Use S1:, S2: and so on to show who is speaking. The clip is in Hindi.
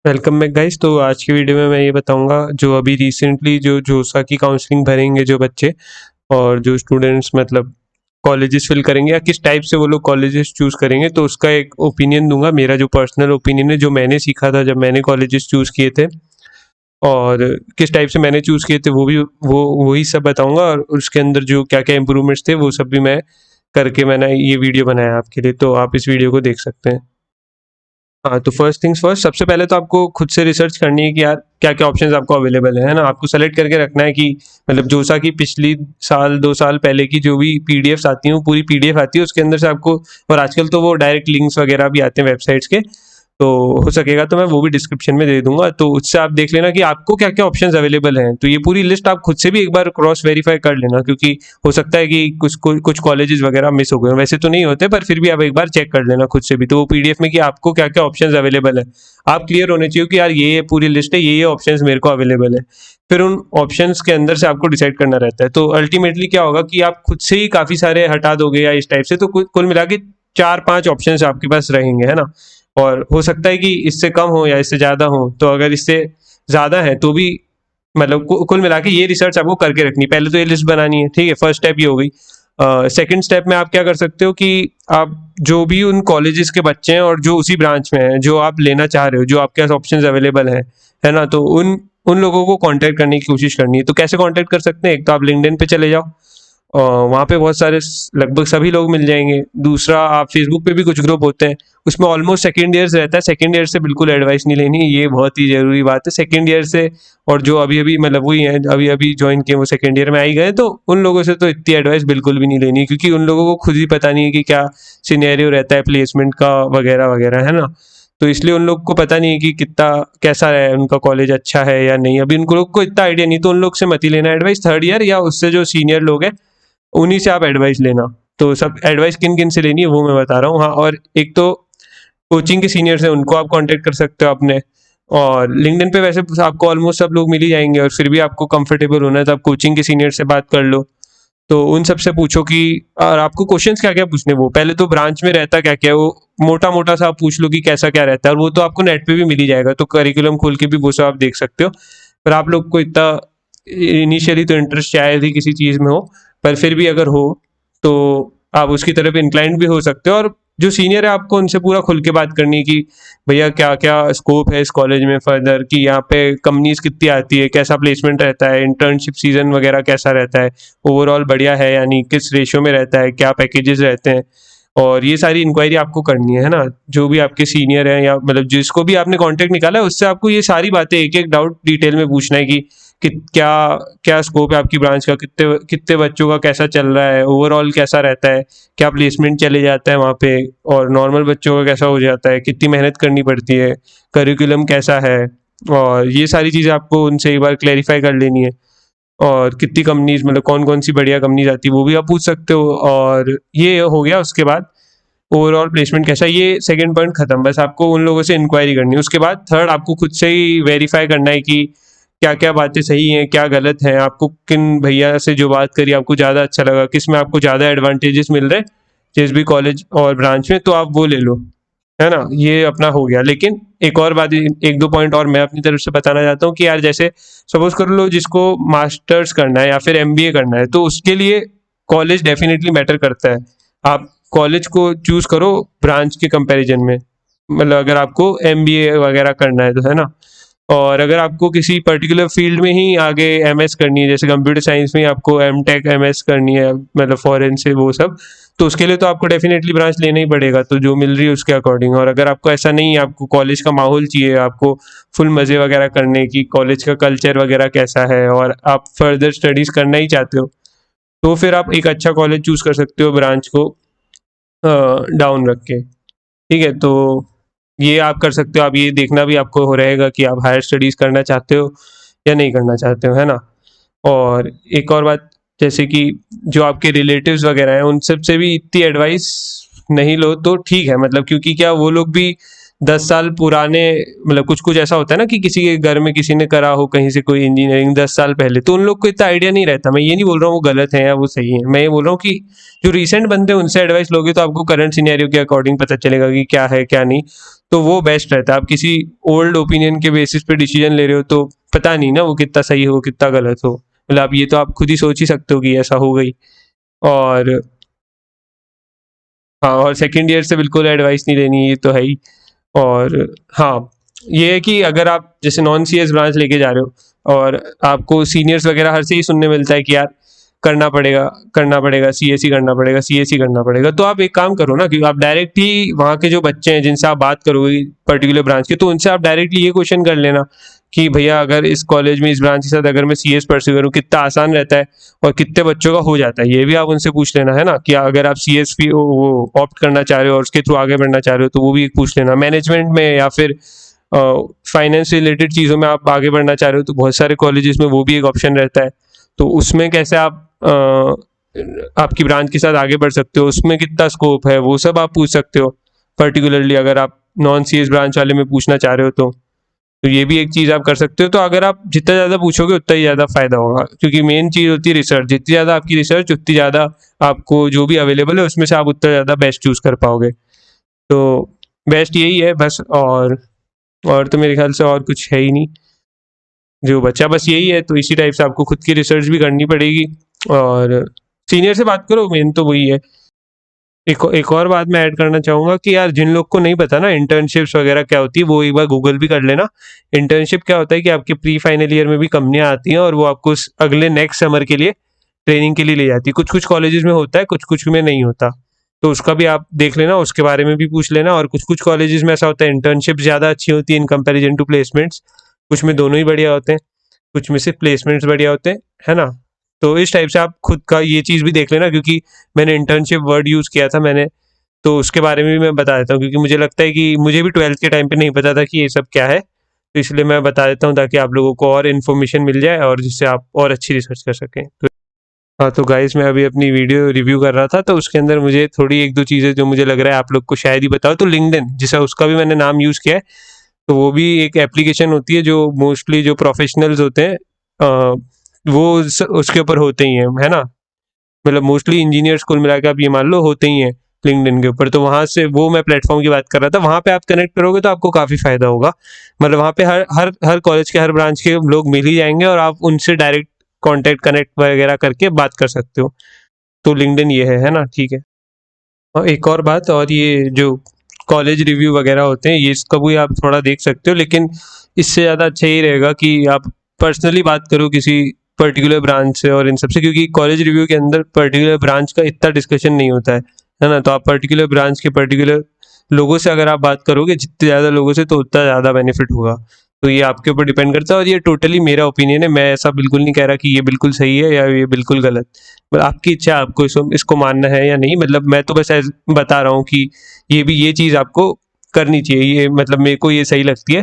S1: Welcome back guys. तो आज की वीडियो में मैं ये बताऊंगा जो अभी रिसेंटली जो जोसा की काउंसलिंग भरेंगे जो बच्चे और जो स्टूडेंट्स मतलब कॉलेजेस फिल करेंगे या किस टाइप से वो लोग कॉलेजेस चूज करेंगे, तो उसका एक ओपिनियन दूंगा। मेरा जो पर्सनल ओपिनियन है, जो मैंने सीखा था जब मैंने कॉलेजेस चूज किए थे और किस टाइप से मैंने चूज किए थे, वो भी वही सब बताऊंगा। और उसके अंदर जो क्या क्या इंप्रूवमेंट्स थे वो सब भी मैं करके मैंने ये वीडियो बनाया आपके लिए, तो आप इस वीडियो को देख सकते हैं। हाँ, तो फर्स्ट थिंग्स फर्स्ट, सबसे पहले तो आपको खुद से रिसर्च करनी है कि यार क्या क्या ऑप्शंस आपको अवेलेबल है ना। आपको सेलेक्ट करके रखना है कि मतलब जोसा की पिछली साल 2 साल पहले की जो भी पीडीएफ्स आती हैं, वो पूरी पीडीएफ आती है उसके अंदर से आपको। और आजकल तो वो डायरेक्ट लिंक्स वगैरह भी आते हैं वेबसाइट्स के, तो हो सकेगा तो मैं वो भी डिस्क्रिप्शन में दे दूंगा, तो उससे आप देख लेना कि आपको क्या क्या ऑप्शंस अवेलेबल हैं। तो ये पूरी लिस्ट आप खुद से भी एक बार क्रॉस वेरीफाई कर लेना, क्योंकि हो सकता है कि कुछ कॉलेजेस वगैरह मिस हो गए, वैसे तो नहीं होते पर फिर भी आप एक बार चेक कर लेना खुद से भी, तो वो पीडीएफ में कि आपको क्या क्या ऑप्शंस अवेलेबल है। आप क्लियर होने चाहिए कि यार ये पूरी लिस्ट है, ये ऑप्शंस मेरे को अवेलेबल है। फिर उन ऑप्शंस के अंदर से आपको डिसाइड करना रहता है। तो अल्टीमेटली क्या होगा कि आप खुद से ही काफी सारे हटा दोगे या इस टाइप से, तो कुल मिला के 4-5 ऑप्शंस आपके पास रहेंगे, है ना। और हो सकता है कि इससे कम हो या इससे ज़्यादा हो, तो अगर इससे ज़्यादा है तो भी मतलब कुल मिला के ये रिसर्च आपको करके रखनी। पहले तो ये लिस्ट बनानी है, ठीक है, फर्स्ट स्टेप ये हो गई। सेकंड स्टेप में आप क्या कर सकते हो कि आप जो भी उन कॉलेजेस के बच्चे हैं और जो उसी ब्रांच में हैं जो आप लेना चाह रहे हो, जो आपके पास ऑप्शंस अवेलेबल हैं, है ना, तो उन उन लोगों को कांटेक्ट करने की कोशिश करनी है। तो कैसे कांटेक्ट कर सकते हैं? एक तो आप लिंक्डइन पे चले जाओ, वहाँ पे बहुत सारे लगभग सभी लोग मिल जाएंगे। दूसरा, आप फेसबुक पे भी कुछ ग्रुप होते हैं, उसमें ऑलमोस्ट सेकेंड ईयर्स रहता है। सेकेंड ईयर से बिल्कुल एडवाइस नहीं लेनी, ये बहुत ही जरूरी बात है। सेकेंड ईयर से और जो अभी अभी मतलब वही है अभी अभी ज्वाइन किए, वो सेकेंड ईयर में आई गए, तो उन लोगों से तो इतनी एडवाइस बिल्कुल भी नहीं लेनी, क्योंकि उन लोगों को खुद ही पता नहीं है कि क्या सिनेरियो रहता है प्लेसमेंट का वगैरह वगैरह, है ना। तो इसलिए उन लोग को पता नहीं है कि कितना कैसा है उनका कॉलेज, अच्छा है या नहीं, अभी उनको लोग को इतना आइडिया नहीं, तो उन लोग से मत ही लेना एडवाइस। थर्ड ईयर या उससे जो सीनियर लोग हैं उन्हीं से आप एडवाइस लेना। तो सब एडवाइस किन किन से लेनी है वो मैं बता रहा हूँ। हाँ, और एक तो कोचिंग के सीनियर्स हैं, उनको आप कांटेक्ट कर सकते हो अपने। और लिंक्डइन पे वैसे आपको ऑलमोस्ट सब लोग मिल ही जाएंगे, और फिर भी आपको कंफर्टेबल होना है तो आप कोचिंग के सीनियर से बात कर लो। तो उन सब से पूछो कि और आपको क्वेश्चंस क्या क्या पूछने, वो पहले तो ब्रांच में रहता क्या क्या है वो मोटा मोटा सा आप पूछ लो कि कैसा क्या रहता है, और वो तो आपको नेट पे भी मिल ही जाएगा, तो करिकुलम खोल के भी वो सब आप देख सकते हो। पर आप लोग को इतना इनिशियली तो इंटरेस्ट शायद ही किसी चीज़ में हो, पर फिर भी अगर हो तो आप उसकी तरफ इंक्लाइंड भी हो सकते हो। और जो सीनियर है आपको उनसे पूरा खुल के बात करनी है कि भैया क्या क्या स्कोप है इस कॉलेज में फर्दर, कि यहाँ पे कंपनीज कितनी आती है, कैसा प्लेसमेंट रहता है, इंटर्नशिप सीजन वगैरह कैसा रहता है, ओवरऑल बढ़िया है यानी किस रेशियो में रहता है, क्या पैकेजेस रहते हैं। और ये सारी इंक्वायरी आपको करनी है ना। जो भी आपके सीनियर हैं या मतलब जिसको भी आपने कांटेक्ट निकाला है, उससे आपको ये सारी बातें एक एक डाउट डिटेल में पूछना है कि क्या क्या स्कोप है आपकी ब्रांच का, कितने कितने बच्चों का कैसा चल रहा है, ओवरऑल कैसा रहता है, क्या प्लेसमेंट चले जाता है वहाँ पे, और नॉर्मल बच्चों का कैसा हो जाता है, कितनी मेहनत करनी पड़ती है, करिकुलम कैसा है। और ये सारी चीज़ें आपको उनसे एक बार क्लेरिफाई कर लेनी है। और कितनी कंपनीज मतलब कौन कौन सी बढ़िया कंपनीज आती है वो भी आप पूछ सकते हो। और ये हो गया, उसके बाद ओवरऑल प्लेसमेंट कैसा, ये सेकंड पॉइंट खत्म। बस आपको उन लोगों से इंक्वायरी करनी है। उसके बाद थर्ड, आपको खुद से ही वेरीफाई करना है कि क्या क्या बातें सही हैं क्या गलत हैं, आपको किन भैया से जो बात करी आपको ज़्यादा अच्छा लगा, किस में आपको ज़्यादा एडवांटेजेस मिल रहे जिस भी कॉलेज और ब्रांच में, तो आप वो ले लो, है ना। ये अपना हो गया। लेकिन एक और बात, एक दो पॉइंट और मैं अपनी तरफ से बताना चाहता हूँ कि यार जैसे सपोज कर लो जिसको मास्टर्स करना है या फिर एमबीए करना है, तो उसके लिए कॉलेज डेफिनेटली मैटर करता है। आप कॉलेज को चूज करो ब्रांच के कंपैरिजन में, मतलब अगर आपको एमबीए वगैरह करना है तो, है ना। और अगर आपको किसी पर्टिकुलर फील्ड में ही आगे एमएस करनी है, जैसे कंप्यूटर साइंस में आपको एमटेक एमएस करनी है, मतलब फॉरेन से वो सब, तो उसके लिए तो आपको डेफिनेटली ब्रांच लेना ही पड़ेगा, तो जो मिल रही है उसके अकॉर्डिंग। और अगर आपको ऐसा नहीं है, आपको कॉलेज का माहौल चाहिए, आपको फुल मज़े वगैरह करने की, कॉलेज का कल्चर वगैरह कैसा है, और आप फर्दर स्टडीज़ करना ही चाहते हो, तो फिर आप एक अच्छा कॉलेज चूज़ कर सकते हो ब्रांच को डाउन रख के। ठीक है, तो ये आप कर सकते हो। आप ये देखना भी आपको हो रहेगा कि आप हायर स्टडीज़ करना चाहते हो या नहीं करना चाहते हो, है ना। और एक और बात, जैसे कि जो आपके रिलेटिव्स वगैरह हैं उन सब से भी इतनी एडवाइस नहीं लो तो ठीक है, मतलब क्योंकि क्या वो लोग भी 10 साल पुराने, मतलब कुछ कुछ ऐसा होता है ना कि किसी के घर में किसी ने करा हो कहीं से कोई इंजीनियरिंग 10 साल पहले, तो उन लोग को इतना आइडिया नहीं रहता। मैं ये नहीं बोल रहा हूँ वो गलत है या वो सही है, मैं ये बोल रहा हूँ कि जो रिसेंट बंदे हैं उनसे एडवाइस लोगे तो आपको करंट सिनेरियो के अकॉर्डिंग पता चलेगा कि क्या है क्या नहीं, तो वो बेस्ट रहता है। आप किसी ओल्ड ओपिनियन के बेसिस पे डिसीजन ले रहे हो तो पता नहीं ना वो कितना सही हो कितना गलत हो, मतलब आप ये तो आप खुद ही सोच ही सकते हो कि ऐसा हो गई। और हाँ, और सेकंड ईयर से बिल्कुल एडवाइस नहीं लेनी, ये तो है ही। और हाँ, ये है कि अगर आप जैसे नॉन सीएस ब्रांच लेके जा रहे हो और आपको सीनियर्स वगैरह हर से ही सुनने मिलता है कि यार करना पड़ेगा सीएससी करना पड़ेगा सीएससी करना पड़ेगा, तो आप एक काम करो ना कि आप डायरेक्ट ही वहाँ के जो बच्चे हैं जिनसे आप बात करोगे पर्टिकुलर ब्रांच के, तो उनसे आप डायरेक्टली ये क्वेश्चन कर लेना कि भैया अगर इस कॉलेज में इस ब्रांच के साथ अगर मैं सीएस परस्यू करूँ कितना आसान रहता है और कितने बच्चों का हो जाता है, ये भी आप उनसे पूछ लेना है ना। कि अगर आप सीएस वो ऑप्ट करना चाह रहे हो और उसके थ्रू आगे बढ़ना चाह रहे हो तो वो भी एक पूछ लेना। मैनेजमेंट में या फिर फाइनेंस रिलेटेड चीज़ों में आप आगे बढ़ना चाह रहे हो तो बहुत सारे कॉलेजेस में वो भी एक ऑप्शन रहता है, तो उसमें कैसे आप आपकी ब्रांच के साथ आगे बढ़ सकते हो, उसमें कितना स्कोप है वो सब आप पूछ सकते हो। पर्टिकुलरली अगर आप नॉन सीएस ब्रांच वाले में पूछना चाह रहे हो तो ये भी एक चीज़ आप कर सकते हो। तो अगर आप जितना ज़्यादा पूछोगे उतना ही ज़्यादा फायदा होगा, क्योंकि मेन चीज़ होती है रिसर्च, जितनी ज़्यादा आपकी रिसर्च उतनी ज़्यादा आपको जो भी अवेलेबल है उसमें से आप उतना ज़्यादा बेस्ट चूज़ कर पाओगे। तो बेस्ट यही है बस, और तो मेरे ख्याल से और कुछ है ही नहीं जो बचा, बस यही है। तो इसी टाइप से आपको खुद की रिसर्च भी करनी पड़ेगी और सीनियर से बात करो, मेन तो वही है। एक और बात मैं ऐड करना चाहूँगा कि यार जिन लोग को नहीं पता ना इंटर्नशिप्स वगैरह क्या होती है, वो एक बार गूगल भी कर लेना। इंटर्नशिप क्या होता है कि आपके प्री फाइनल ईयर में भी कंपनियां आती हैं और वो आपको अगले नेक्स्ट समर के लिए ट्रेनिंग के लिए ले जाती है। कुछ कुछ कॉलेजेस में होता है, कुछ कुछ में नहीं होता, तो उसका भी आप देख लेना, उसके बारे में भी पूछ लेना। और कुछ कुछ कॉलेजेस में ऐसा होता है इंटर्नशिप ज़्यादा अच्छी होती है इन कंपेरिजन टू प्लेसमेंट्स, कुछ में दोनों ही बढ़िया होते हैं, कुछ में सिर्फ प्लेसमेंट्स बढ़िया होते हैं, है ना। तो इस टाइप से आप खुद का ये चीज़ भी देख लेना, क्योंकि मैंने इंटर्नशिप वर्ड यूज़ किया था मैंने, तो उसके बारे में भी मैं बता देता हूँ, क्योंकि मुझे लगता है कि मुझे भी 12th के टाइम पे नहीं पता था कि ये सब क्या है, तो इसलिए मैं बता देता हूँ ताकि आप लोगों को और इन्फॉर्मेशन मिल जाए और जिससे आप और अच्छी रिसर्च कर सकें। तो हाँ, तो गाइस मैं अभी अपनी वीडियो रिव्यू कर रहा था, तो उसके अंदर मुझे थोड़ी एक दो चीज़ें जो मुझे लग रहा है आप लोग को शायद ही बताओ, तो लिंक्डइन जिसका उसका भी मैंने नाम यूज़ किया है, तो वो भी एक एप्लीकेशन होती है जो मोस्टली जो प्रोफेशनल्स होते हैं वो उसके ऊपर होते ही हैं, है ना। मतलब मोस्टली इंजीनियर्स कुल मिला के आप ये मान लो होते ही हैं लिंक्डइन के ऊपर। तो वहाँ से वो मैं प्लेटफॉर्म की बात कर रहा था, वहाँ पे आप कनेक्ट करोगे तो आपको काफ़ी फ़ायदा होगा। मतलब वहाँ पे हर हर हर कॉलेज के हर ब्रांच के लोग मिल ही जाएंगे और आप उनसे डायरेक्ट कांटेक्ट कनेक्ट वगैरह करके बात कर सकते हो। तो लिंक्डइन ये है ना, ठीक है। और एक और बात, और ये जो कॉलेज रिव्यू वगैरह होते हैं ये इसका भी आप थोड़ा देख सकते हो, लेकिन इससे ज़्यादा अच्छा यही रहेगा कि आप पर्सनली बात करो किसी पर्टिकुलर ब्रांच से और इन सब से, क्योंकि कॉलेज रिव्यू के अंदर पर्टिकुलर ब्रांच का इतना डिस्कशन नहीं होता है ना। तो आप पर्टिकुलर ब्रांच के पर्टिकुलर लोगों से अगर आप बात करोगे जितने ज़्यादा लोगों से, तो उतना ज़्यादा बेनिफिट होगा। तो ये आपके ऊपर डिपेंड करता है और ये टोटली मेरा ओपिनियन है, मैं ऐसा बिल्कुल नहीं कह रहा कि ये बिल्कुल सही है या ये बिल्कुल गलत। मतलब आपकी इच्छा है आपको इसको मानना है या नहीं, मतलब मैं तो बस बता रहा हूँ कि ये चीज़ आपको करनी चाहिए, ये मतलब मेरे को ये सही लगती है।